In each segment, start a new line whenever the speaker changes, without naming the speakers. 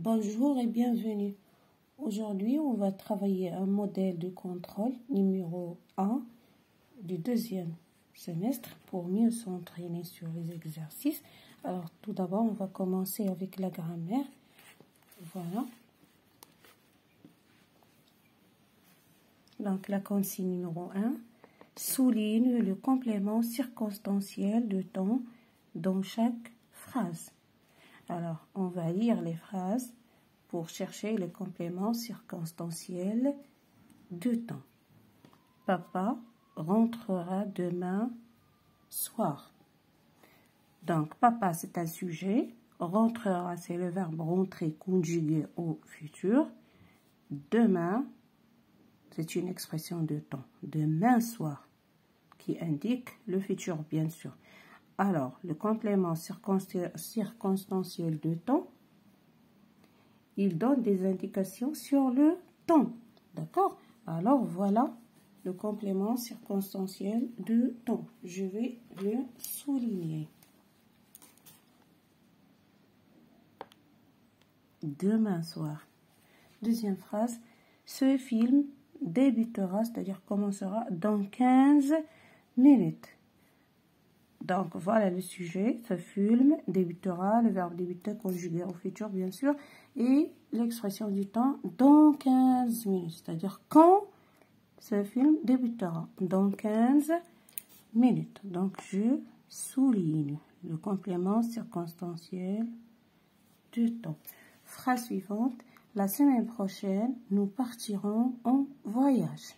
Bonjour et bienvenue. Aujourd'hui, on va travailler un modèle de contrôle numéro 1 du deuxième semestre pour mieux s'entraîner sur les exercices. Alors, tout d'abord, on va commencer avec la grammaire. Voilà. Donc, la consigne numéro 1 souligne le complément circonstanciel de temps dans chaque phrase. Alors, on va lire les phrases pour chercher le complément circonstanciel de temps. Papa rentrera demain soir. Donc, papa, c'est un sujet. Rentrera, c'est le verbe rentrer conjugué au futur. Demain, c'est une expression de temps. Demain soir, qui indique le futur, bien sûr. Alors, le complément circonstanciel de temps, il donne des indications sur le temps. D'accord? Alors, voilà le complément circonstanciel de temps. Je vais le souligner. Demain soir. Deuxième phrase. Ce film débutera, c'est-à-dire commencera dans 15 minutes. Donc, voilà le sujet. Ce film débutera, le verbe débuter conjugué au futur, bien sûr, et l'expression du temps dans 15 minutes. C'est-à-dire quand ce film débutera. Dans 15 minutes. Donc, je souligne le complément circonstanciel du temps. Phrase suivante. La semaine prochaine, nous partirons en voyage.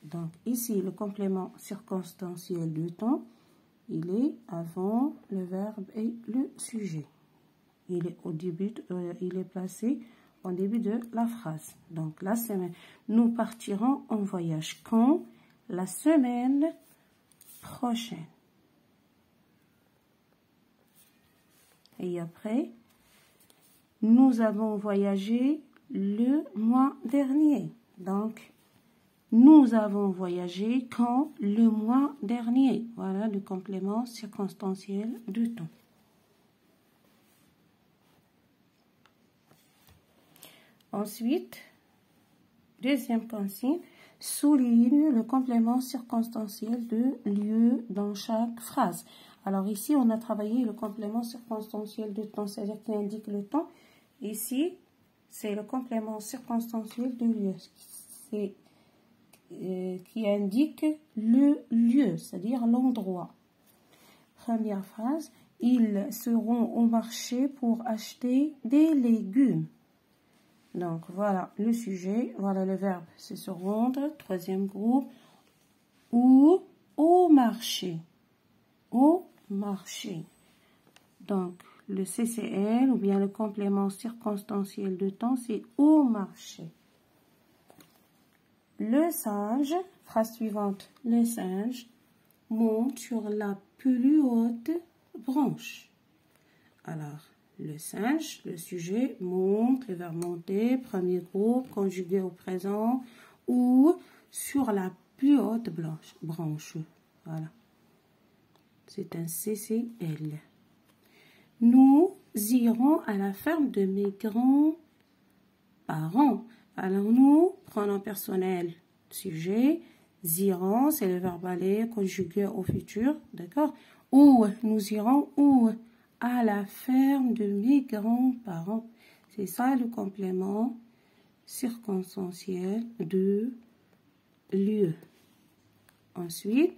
Donc, ici, le complément circonstanciel du temps, il est avant le verbe et le sujet. Il est au début, il est placé au début de la phrase. Donc, la semaine, nous partirons en voyage. Quand? La semaine prochaine. Et après, nous avons voyagé le mois dernier. Donc, nous avons voyagé quand? Le mois dernier. Voilà le complément circonstanciel du temps. Ensuite, deuxième consigne, souligne le complément circonstanciel de lieu dans chaque phrase. Alors ici, on a travaillé le complément circonstanciel de temps, c'est-à-dire qui indique le temps. Ici, c'est le complément circonstanciel de lieu. C'est qui indique le lieu, c'est-à-dire l'endroit. Première phrase, ils seront au marché pour acheter des légumes. Donc, voilà le sujet, voilà le verbe, c'est se rendre. Troisième groupe, ou au marché. Au marché. Donc, le CCL ou bien le complément circonstanciel de temps, c'est au marché. Le singe, phrase suivante, le singe monte sur la plus haute branche. Alors, le singe, le sujet, monte, le verbe monter, premier groupe, conjugué au présent, ou sur la plus haute branche. Voilà. C'est un CCL. Nous irons à la ferme de mes grands-parents. Alors, nous, pronom personnel, sujet, irons, c'est le verbe aller, conjugué au futur, d'accord? Où, nous irons où? À la ferme de mes grands-parents. C'est ça le complément circonstanciel de lieu. Ensuite,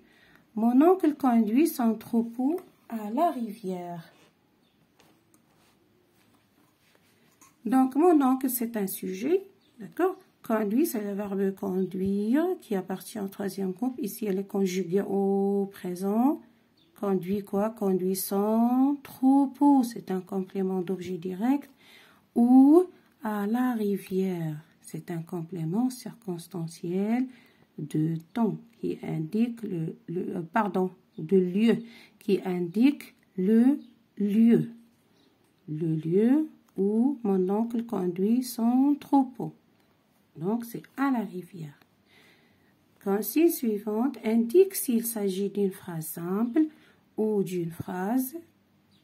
mon oncle conduit son troupeau à la rivière. Donc, mon oncle, c'est un sujet. D'accord? Conduit, c'est le verbe conduire qui appartient au troisième groupe. Ici, elle est conjuguée au présent. Conduit quoi? Conduit son troupeau. C'est un complément d'objet direct. Ou à la rivière. C'est un complément circonstanciel de temps qui indique de lieu, qui indique le lieu. Le lieu où mon oncle conduit son troupeau. Donc, c'est à la rivière. Consigne suivante indique s'il s'agit d'une phrase simple ou d'une phrase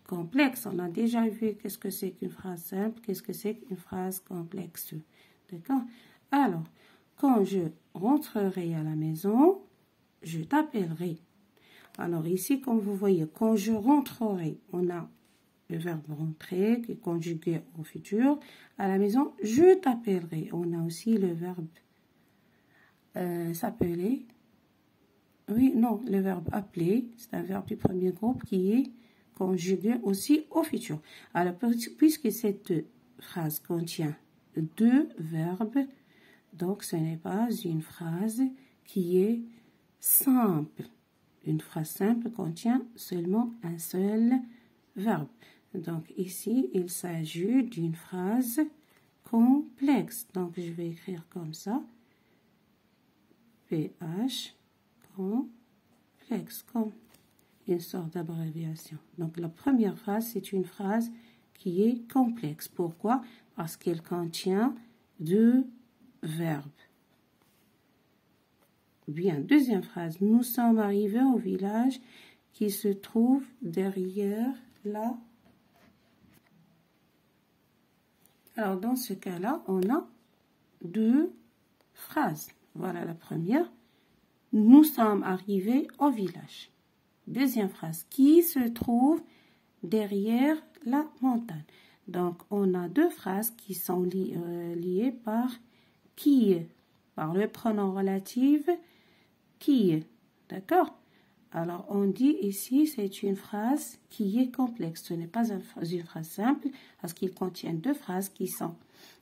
complexe. On a déjà vu qu'est-ce que c'est qu'une phrase simple, qu'est-ce que c'est qu'une phrase complexe. D'accord? Alors, quand je rentrerai à la maison, je t'appellerai. Alors ici, comme vous voyez, quand je rentrerai, on a le verbe rentrer qui est conjugué au futur. À la maison, je t'appellerai. On a aussi le verbe s'appeler. Oui, non, le verbe appeler, c'est un verbe du premier groupe qui est conjugué aussi au futur. Alors, puisque cette phrase contient deux verbes, donc ce n'est pas une phrase qui est simple. Une phrase simple contient seulement un seul verbe. Donc ici, il s'agit d'une phrase complexe. Donc je vais écrire comme ça. PH complexe, comme une sorte d'abréviation. Donc la première phrase, c'est une phrase qui est complexe. Pourquoi? Parce qu'elle contient deux verbes. Bien, deuxième phrase. Nous sommes arrivés au village qui se trouve derrière la... Alors, dans ce cas-là, on a deux phrases. Voilà la première. Nous sommes arrivés au village. Deuxième phrase. Qui se trouve derrière la montagne. Donc, on a deux phrases qui sont liées par qui, par le pronom relatif qui. D'accord? Alors, on dit ici, c'est une phrase qui est complexe. Ce n'est pas une phrase simple parce qu'il contient deux phrases qui sont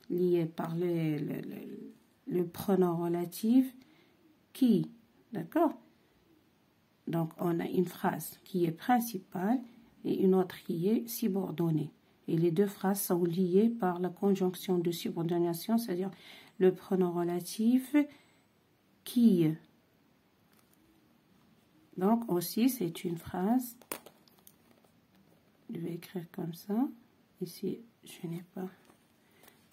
liées par le pronom relatif qui. D'accord? Donc, on a une phrase qui est principale et une autre qui est subordonnée. Et les deux phrases sont liées par la conjonction de subordination, c'est-à-dire le pronom relatif qui. Donc, aussi, c'est une phrase. Je vais écrire comme ça. Ici, je n'ai pas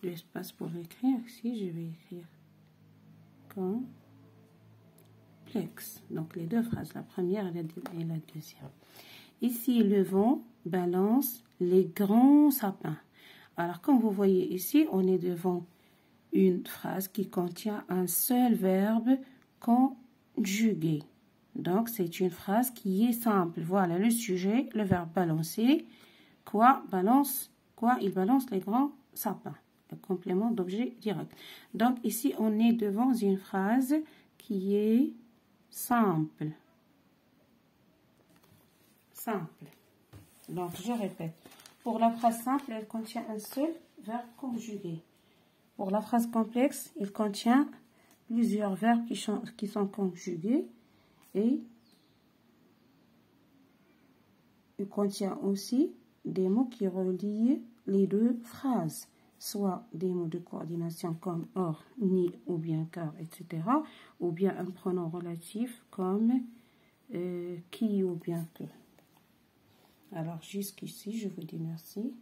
l'espace pour écrire. Ici, je vais écrire complexe. Donc, les deux phrases, la première et la deuxième. Ici, le vent balance les grands sapins. Alors, comme vous voyez ici, on est devant une phrase qui contient un seul verbe conjugué. Donc, c'est une phrase qui est simple. Voilà le sujet, le verbe balancer. Quoi balance? Quoi? Il balance les grands sapins. Le complément d'objet direct. Donc, ici, on est devant une phrase qui est simple. Simple. Donc, je répète. Pour la phrase simple, elle contient un seul verbe conjugué. Pour la phrase complexe, il contient plusieurs verbes qui sont conjugués et il contient aussi des mots qui relient les deux phrases, soit des mots de coordination comme or, ni ou bien car, etc., ou bien un pronom relatif comme qui ou bien que. Alors, jusqu'ici, je vous dis merci.